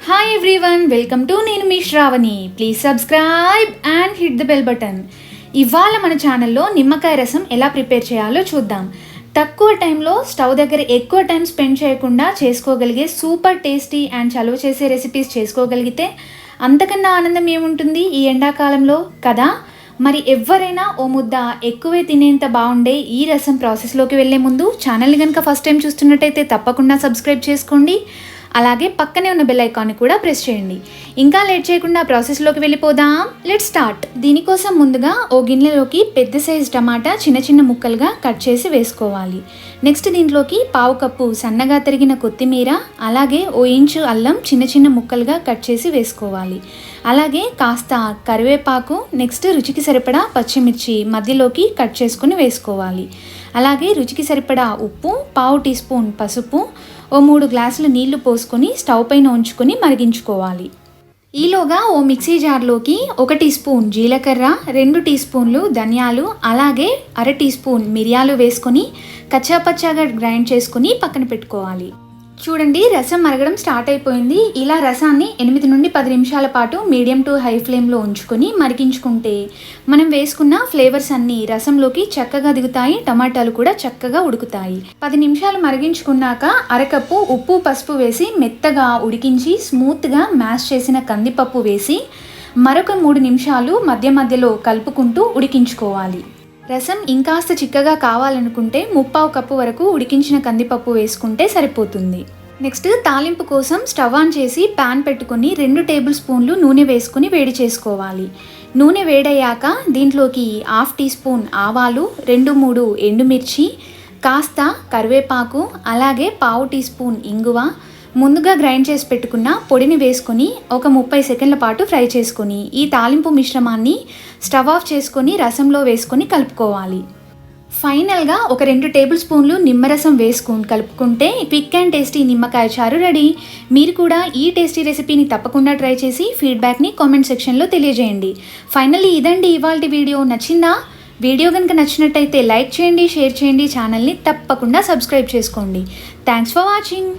Hi everyone, welcome to Nenu Mee Shravani. Please subscribe and hit the bell button. ఇవాళ మన ఛానల్లో నిమ్మకాయ రసం ఎలా ప్రిపేర్ చేయాలో చూద్దాం. తక్కువ టైంలో స్టవ్ దగ్గర ఎక్కువ టైం స్పెండ్ చేయకుండా చేసుకోగలిగే సూపర్ టేస్టీ అండ్ చలువ చేసే రెసిపీస్ చేసుకోగలిగితే అంతకన్నా ఆనందం ఏముంటుంది ఈ ఎండాకాలంలో కదా. మరి ఎవరైనా ఓ ముద్ద ఎక్కువే తినేంత బాగుండే ఈ రసం ప్రాసెస్లోకి వెళ్ళే ముందు ఛానల్ని కనుక ఫస్ట్ టైం చూస్తున్నట్టయితే తప్పకుండా సబ్స్క్రైబ్ చేసుకోండి. అలాగే పక్కనే ఉన్న బెల్ ఐకాన్ని కూడా ప్రెస్ చేయండి. ఇంకా లేట్ చేయకుండా ప్రాసెస్లోకి వెళ్ళిపోదాం. Let's start. దీనికోసం ముందుగా ఓ గిన్నెలోకి పెద్ద సైజు టమాటా చిన్న చిన్న ముక్కలుగా కట్ చేసి వేసుకోవాలి. నెక్స్ట్ దీంట్లోకి పావు కప్పు సన్నగా తరిగిన కొత్తిమీర, అలాగే ఓ ఇంచు అల్లం చిన్న చిన్న ముక్కలుగా కట్ చేసి వేసుకోవాలి. అలాగే కాస్త కరివేపాకు, నెక్స్ట్ రుచికి సరిపడా పచ్చిమిర్చి మధ్యలోకి కట్ చేసుకుని వేసుకోవాలి. అలాగే రుచికి సరిపడా ఉప్పు, పావు టీ స్పూన్ పసుపు, ఓ 3 గ్లాసులు నీళ్లు పోసుకొని స్టవ్ పైన ఉంచుకొని మరిగించుకోవాలి. ఈలోగా ఓ మిక్సీ జార్లోకి 1 టీ స్పూన్ జీలకర్ర, 2 టీ స్పూన్లు ధనియాలు, అలాగే 1/2 టీ స్పూన్ మిరియాలు వేసుకొని కచ్చాపచ్చాగా గ్రైండ్ చేసుకొని పక్కన పెట్టుకోవాలి. చూడండి, రసం మరగడం స్టార్ట్ అయిపోయింది. ఇలా రసాన్ని 8 నుండి 10 నిమిషాల పాటు మీడియం టు హై ఫ్లేమ్లో ఉంచుకొని మరిగించుకుంటే మనం వేసుకున్న ఫ్లేవర్స్ అన్నీ రసంలోకి చక్కగా దిగుతాయి, టమాటాలు కూడా చక్కగా ఉడుకుతాయి. 10 నిమిషాలు మరిగించుకున్నాక 1/2 కప్పు ఉప్పు పసుపు వేసి మెత్తగా ఉడికించి స్మూత్గా మ్యాష్ చేసిన కందిపప్పు వేసి మరొక 3 నిమిషాలు మధ్య మధ్యలో కలుపుకుంటూ ఉడికించుకోవాలి. రసం ఇంకాస్త చిక్కగా కావాలనుకుంటే 3/4 కప్పు వరకు ఉడికించిన కందిపప్పు వేసుకుంటే సరిపోతుంది. నెక్స్ట్ తాలింపు కోసం స్టవ్ ఆన్ చేసి ప్యాన్ పెట్టుకొని 2 టేబుల్ స్పూన్లు నూనె వేసుకుని వేడి చేసుకోవాలి. నూనె వేడయ్యాక దీంట్లోకి 1/2 టీ స్పూన్ ఆవాలు, 2-3 ఎండుమిర్చి, కాస్త కరివేపాకు, అలాగే పావు టీ స్పూన్ ఇంగువ, ముందుగా గ్రైండ్ చేసి పెట్టుకున్న పొడిని వేసుకొని ఒక 30 సెకండ్ల పాటు ఫ్రై చేసుకొని ఈ తాలింపు మిశ్రమాన్ని స్టవ్ ఆఫ్ చేసుకొని రసంలో వేసుకొని కలుపుకోవాలి. ఫైనల్గా ఒక 2 టేబుల్ స్పూన్లు నిమ్మరసం వేసుకొని కలుపుకుంటే క్విక్ అండ్ టేస్టీ నిమ్మకాయ చారు రెడీ. మీరు కూడా ఈ టేస్టీ రెసిపీని తప్పకుండా ట్రై చేసి ఫీడ్బ్యాక్ని కామెంట్ సెక్షన్లో తెలియజేయండి. ఫైనల్లీ ఇదండి ఇవాల్టి వీడియో. నచ్చిందా? వీడియో కనుక నచ్చినట్టయితే లైక్ చేయండి, షేర్ చేయండి, ఛానల్ని తప్పకుండా సబ్స్క్రైబ్ చేసుకోండి. Thanks for watching.